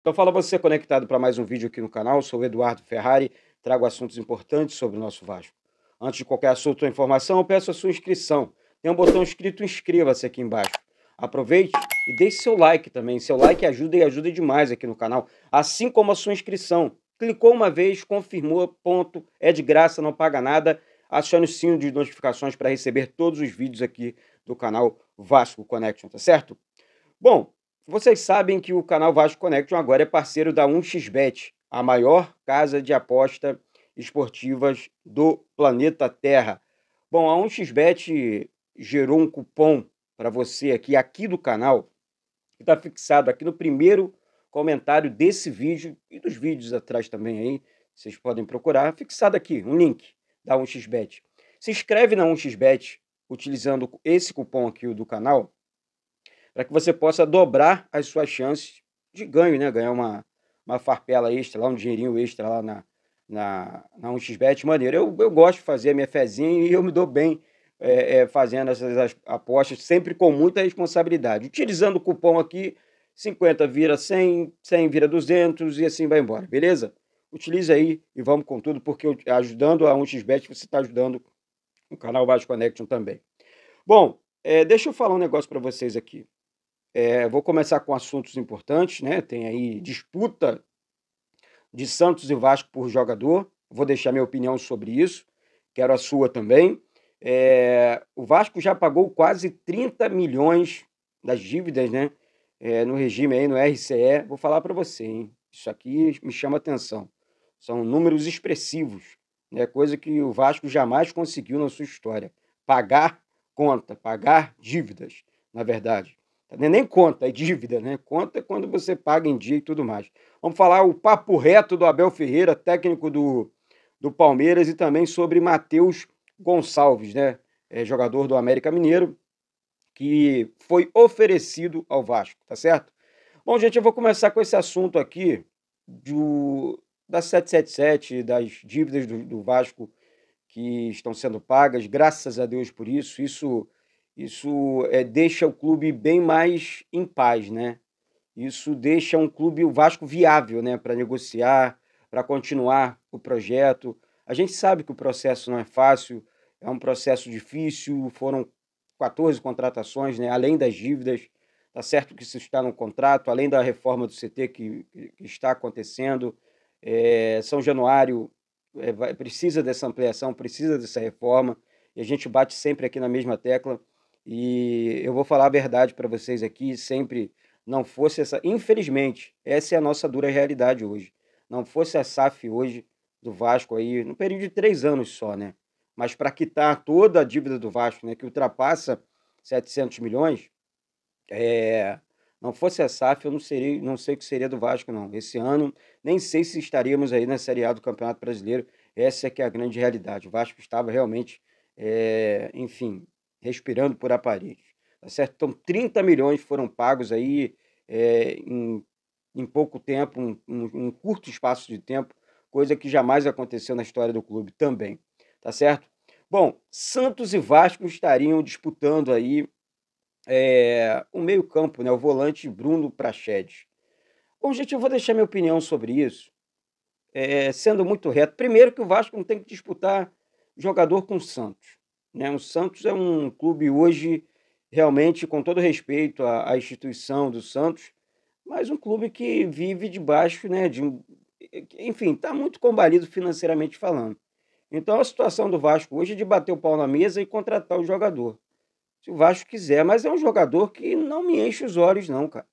Então fala você conectado para mais um vídeo aqui no canal, eu sou o Eduardo Ferrari, trago assuntos importantes sobre o nosso Vasco. Antes de qualquer assunto ou informação, eu peço a sua inscrição. Tem um botão escrito inscreva-se aqui embaixo. Aproveite e deixe seu like também. Seu like ajuda e ajuda demais aqui no canal, assim como a sua inscrição. Clicou uma vez, confirmou, ponto, é de graça, não paga nada. Acione o sino de notificações para receber todos os vídeos aqui do canal Vasco Connection, tá certo? Bom, vocês sabem que o canal Vasco Connection agora é parceiro da 1xBet, a maior casa de aposta esportivas do planeta Terra. Bom, a 1xBet gerou um cupom para você aqui do canal, que está fixado aqui no primeiro comentário desse vídeo e dos vídeos atrás também aí, vocês podem procurar, fixado aqui, um link da 1xBet. Se inscreve na 1xBet utilizando esse cupom aqui do canal, para que você possa dobrar as suas chances de ganho, né? Ganhar uma farpela extra, lá, um dinheirinho extra lá na 1xBet, maneiro. Eu gosto de fazer a minha fezinha e eu me dou bem fazendo essas apostas, sempre com muita responsabilidade. Utilizando o cupom aqui, 50 vira 100, 100 vira 200 e assim vai embora, beleza? Utilize aí e vamos com tudo, porque ajudando a 1xBet, você está ajudando o canal Vasco Connection também. Bom, deixa eu falar um negócio para vocês aqui. Vou começar com assuntos importantes, né? Tem aí disputa de Santos e Vasco por jogador. Vou deixar minha opinião sobre isso. Quero a sua também. O Vasco já pagou quase 30 milhões das dívidas, né? No regime aí, no RCE. Vou falar para você, hein? Isso aqui me chama atenção. São números expressivos, né? Coisa que o Vasco jamais conseguiu na sua história. Pagar conta, pagar dívidas, na verdade. Nem conta, é dívida, né? Conta quando você paga em dia e tudo mais. Vamos falar o papo reto do Abel Ferreira, técnico do Palmeiras, e também sobre Matheus Gonçalves, né? Jogador do América Mineiro, que foi oferecido ao Vasco, tá certo? Bom, gente, eu vou começar com esse assunto aqui da 777, das dívidas do Vasco que estão sendo pagas, graças a Deus por isso. Isso deixa o clube bem mais em paz, né? Isso deixa o Vasco viável, né, para negociar, para continuar o projeto. A gente sabe que o processo não é fácil, é um processo difícil, foram 14 contratações, né, além das dívidas, tá certo que isso está no contrato, além da reforma do CT que está acontecendo. São Januário precisa dessa ampliação, precisa dessa reforma, e a gente bate sempre aqui na mesma tecla. E eu vou falar a verdade para vocês aqui, sempre não fosse essa, infelizmente, essa é a nossa dura realidade hoje. Não fosse a SAF hoje do Vasco aí, no período de 3 anos só, né? Mas para quitar toda a dívida do Vasco, né, que ultrapassa 700 milhões, não fosse a SAF, eu não sei o que seria do Vasco, não. Esse ano, nem sei se estaríamos aí na Série A do Campeonato Brasileiro. Essa é que é a grande realidade. O Vasco estava realmente, enfim, respirando por aparelhos. Tá certo? Então, 30 milhões foram pagos aí em pouco tempo, um curto espaço de tempo, coisa que jamais aconteceu na história do clube também. Tá certo? Bom, Santos e Vasco estariam disputando aí o meio-campo, né? O volante Bruno Prachedes. Bom, gente, eu vou deixar minha opinião sobre isso, sendo muito reto. Primeiro, que o Vasco não tem que disputar jogador com o Santos, né? O Santos é um clube hoje, realmente, com todo respeito à instituição do Santos, mas um clube que vive debaixo, né, enfim, está muito combalido financeiramente falando. Então, a situação do Vasco hoje é de bater o pau na mesa e contratar o jogador. Se o Vasco quiser, mas é um jogador que não me enche os olhos, não, cara.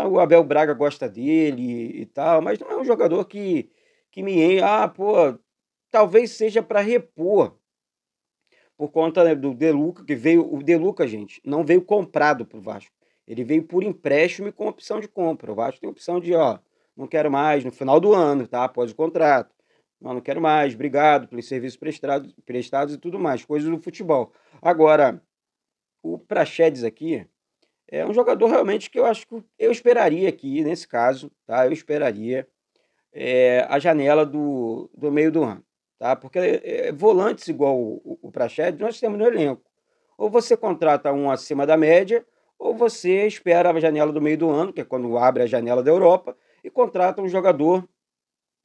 O Abel Braga gosta dele e tal, mas não é um jogador que me enche. Ah, pô, talvez seja para repor, por conta, né, do De Luca, que veio. O De Luca, gente, não veio comprado pro Vasco. Ele veio por empréstimo e com opção de compra. O Vasco tem opção de, ó, não quero mais no final do ano, tá? Após o contrato. Não quero mais, obrigado pelos serviços prestados e tudo mais, coisas do futebol. Agora, o Praxedes aqui é um jogador realmente que eu acho que eu esperaria aqui, nesse caso, tá? Eu esperaria a janela do meio do ano, tá? Porque volantes igual o Praxedes nós temos no elenco. Ou você contrata um acima da média, ou você espera a janela do meio do ano, que é quando abre a janela da Europa, e contrata um jogador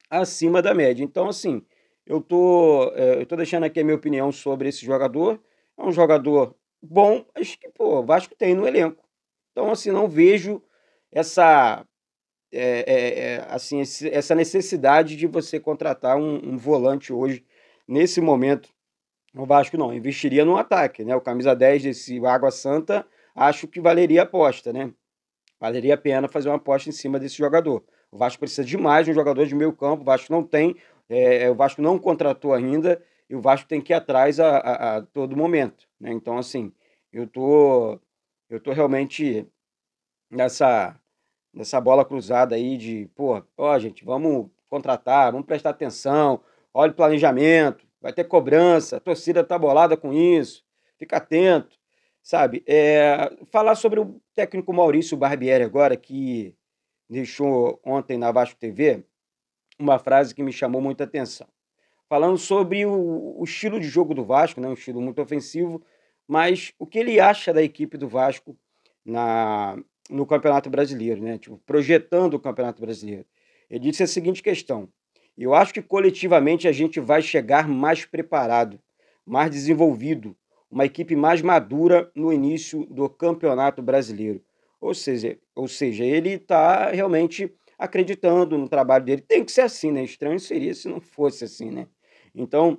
acima da média. Então, assim, eu tô deixando aqui a minha opinião sobre esse jogador. É um jogador bom, mas que, pô, o Vasco tem no elenco. Então, assim, não vejo essa, assim, essa necessidade de você contratar um volante hoje, nesse momento. O Vasco não, investiria no ataque, né? O camisa 10 desse Água Santa, acho que valeria a aposta, né? Valeria a pena fazer uma aposta em cima desse jogador. O Vasco precisa demais de um jogador de meio campo, o Vasco não tem, o Vasco não contratou ainda, e o Vasco tem que ir atrás a todo momento, né? Então, assim, eu tô, eu tô realmente nessa, nessa bola cruzada aí de, pô, ó, gente, vamos contratar, vamos prestar atenção, olha o planejamento, vai ter cobrança, a torcida tá bolada com isso, fica atento, sabe? Falar sobre o técnico Maurício Barbieri agora, que deixou ontem na Vasco TV uma frase que me chamou muita atenção. Falando sobre o estilo de jogo do Vasco, né? Um estilo muito ofensivo, mas o que ele acha da equipe do Vasco na, no Campeonato Brasileiro, né? Tipo, projetando o Campeonato Brasileiro. Ele disse a seguinte questão: eu acho que coletivamente a gente vai chegar mais preparado, mais desenvolvido, uma equipe mais madura no início do Campeonato Brasileiro. Ou seja, ele está realmente acreditando no trabalho dele. Tem que ser assim, né? Estranho seria se não fosse assim, né? Então,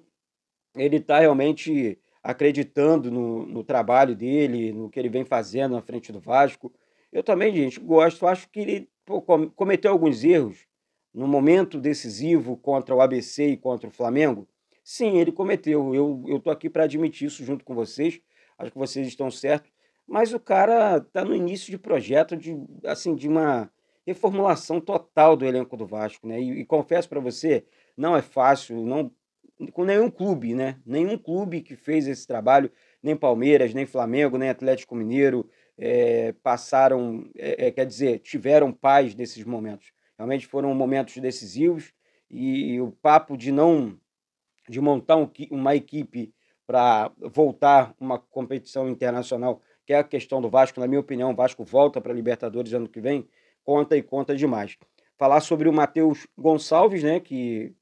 ele está realmente acreditando no trabalho dele, no que ele vem fazendo na frente do Vasco. Eu também, gente, gosto. Acho que ele, pô, cometeu alguns erros no momento decisivo contra o ABC e contra o Flamengo. Sim, ele cometeu. Eu tô aqui para admitir isso junto com vocês. Acho que vocês estão certos. Mas o cara está no início de projeto de, assim, de uma reformulação total do elenco do Vasco, né? E confesso para você, não é fácil, não com nenhum clube, né? Nenhum clube que fez esse trabalho, nem Palmeiras, nem Flamengo, nem Atlético Mineiro, passaram, quer dizer, tiveram paz nesses momentos. Realmente foram momentos decisivos e o papo de montar uma equipe para voltar uma competição internacional, que é a questão do Vasco, na minha opinião, o Vasco volta para a Libertadores ano que vem, conta e conta demais. Falar sobre o Matheus Gonçalves, né, que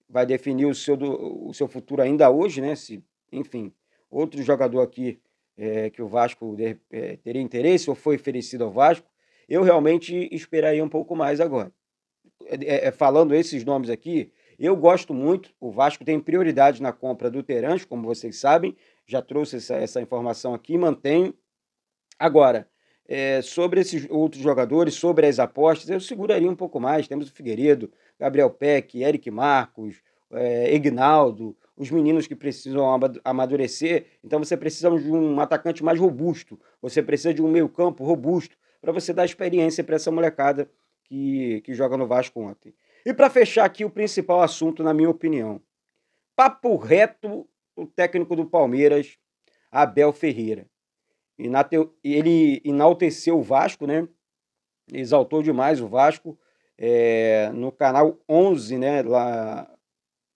vai definir o seu futuro ainda hoje, né? Se, enfim, outro jogador aqui que o Vasco teria interesse ou foi oferecido ao Vasco, eu realmente esperaria um pouco mais agora. Falando esses nomes aqui, eu gosto muito. O Vasco tem prioridade na compra do Terãs, como vocês sabem, já trouxe essa informação aqui, mantenho. Agora, sobre esses outros jogadores, sobre as apostas, eu seguraria um pouco mais. Temos o Figueiredo, Gabriel Peck, Eric Marcos, Ignaldo, os meninos que precisam amadurecer. Então você precisa de um atacante mais robusto, você precisa de um meio-campo robusto para você dar experiência para essa molecada que joga no Vasco ontem. E para fechar aqui o principal assunto, na minha opinião, papo reto, o técnico do Palmeiras, Abel Ferreira. Ele enalteceu o Vasco, né? Exaltou demais o Vasco no canal 11, né? Lá,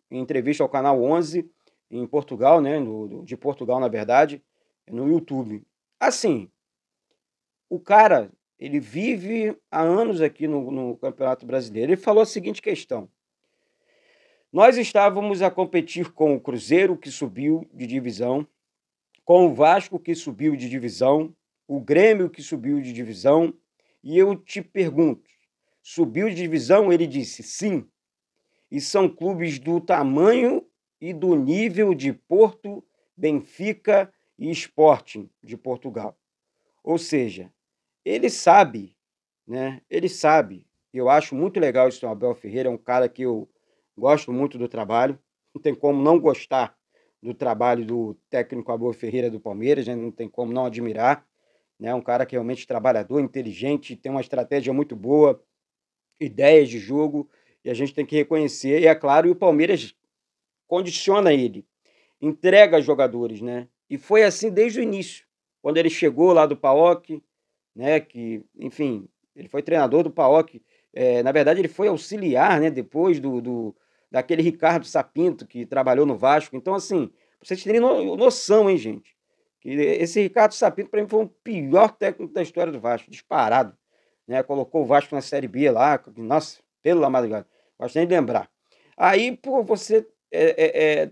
em entrevista ao canal 11 em Portugal, né? De Portugal, na verdade, no YouTube. Assim, o cara, ele vive há anos aqui no Campeonato Brasileiro. Ele falou a seguinte questão: nós estávamos a competir com o Cruzeiro, que subiu de divisão, com o Vasco, que subiu de divisão, o Grêmio, que subiu de divisão, e eu te pergunto, subiu de divisão? Ele disse sim, e são clubes do tamanho e do nível de Porto, Benfica e Sporting de Portugal. Ou seja, ele sabe, né? Ele sabe. Eu acho muito legal isso do Abel Ferreira, é um cara que eu gosto muito do trabalho, não tem como não gostar do trabalho do técnico Abel Ferreira do Palmeiras, né? Não tem como não admirar, né? Um cara que é realmente trabalhador, inteligente, tem uma estratégia muito boa, ideias de jogo, e a gente tem que reconhecer, e é claro, e o Palmeiras condiciona ele, entrega jogadores, né? E foi assim desde o início, quando ele chegou lá do PAOK, né? Que, enfim, ele foi treinador do PAOK, na verdade ele foi auxiliar, né? Depois daquele Ricardo Sapinto que trabalhou no Vasco. Então, assim, pra vocês terem noção, hein, gente? Que esse Ricardo Sapinto, para mim, foi o pior técnico da história do Vasco, disparado. Né? Colocou o Vasco na Série B lá, nossa, pelo amado de Deus, gosto nem de lembrar. Aí, pô, você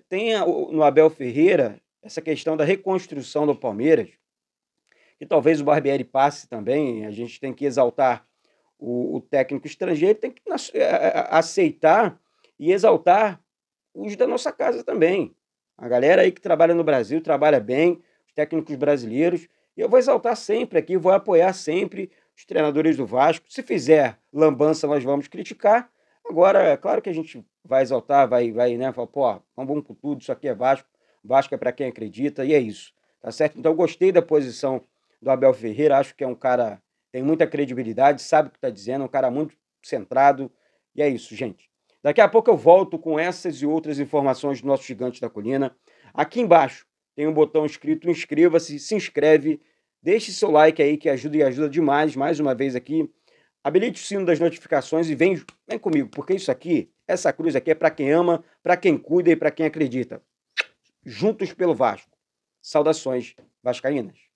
tem no Abel Ferreira essa questão da reconstrução do Palmeiras, que talvez o Barbieri passe também, a gente tem que exaltar o técnico estrangeiro, tem que aceitar e exaltar os da nossa casa também. A galera aí que trabalha no Brasil, trabalha bem, os técnicos brasileiros, e eu vou exaltar sempre aqui, vou apoiar sempre os treinadores do Vasco. Se fizer lambança, nós vamos criticar. Agora, é claro que a gente vai exaltar, vai, né, falar, pô, vamos com tudo, isso aqui é Vasco, Vasco é para quem acredita, e é isso, tá certo? Então, eu gostei da posição do Abel Ferreira, acho que é um cara, tem muita credibilidade, sabe o que está dizendo, é um cara muito centrado, e é isso, gente. Daqui a pouco eu volto com essas e outras informações do nosso Gigante da Colina. Aqui embaixo tem um botão escrito inscreva-se, se inscreve, deixe seu like aí que ajuda e ajuda demais, mais uma vez aqui. Habilite o sino das notificações e vem comigo, porque isso aqui, essa cruz aqui é para quem ama, para quem cuida e para quem acredita. Juntos pelo Vasco. Saudações vascaínas.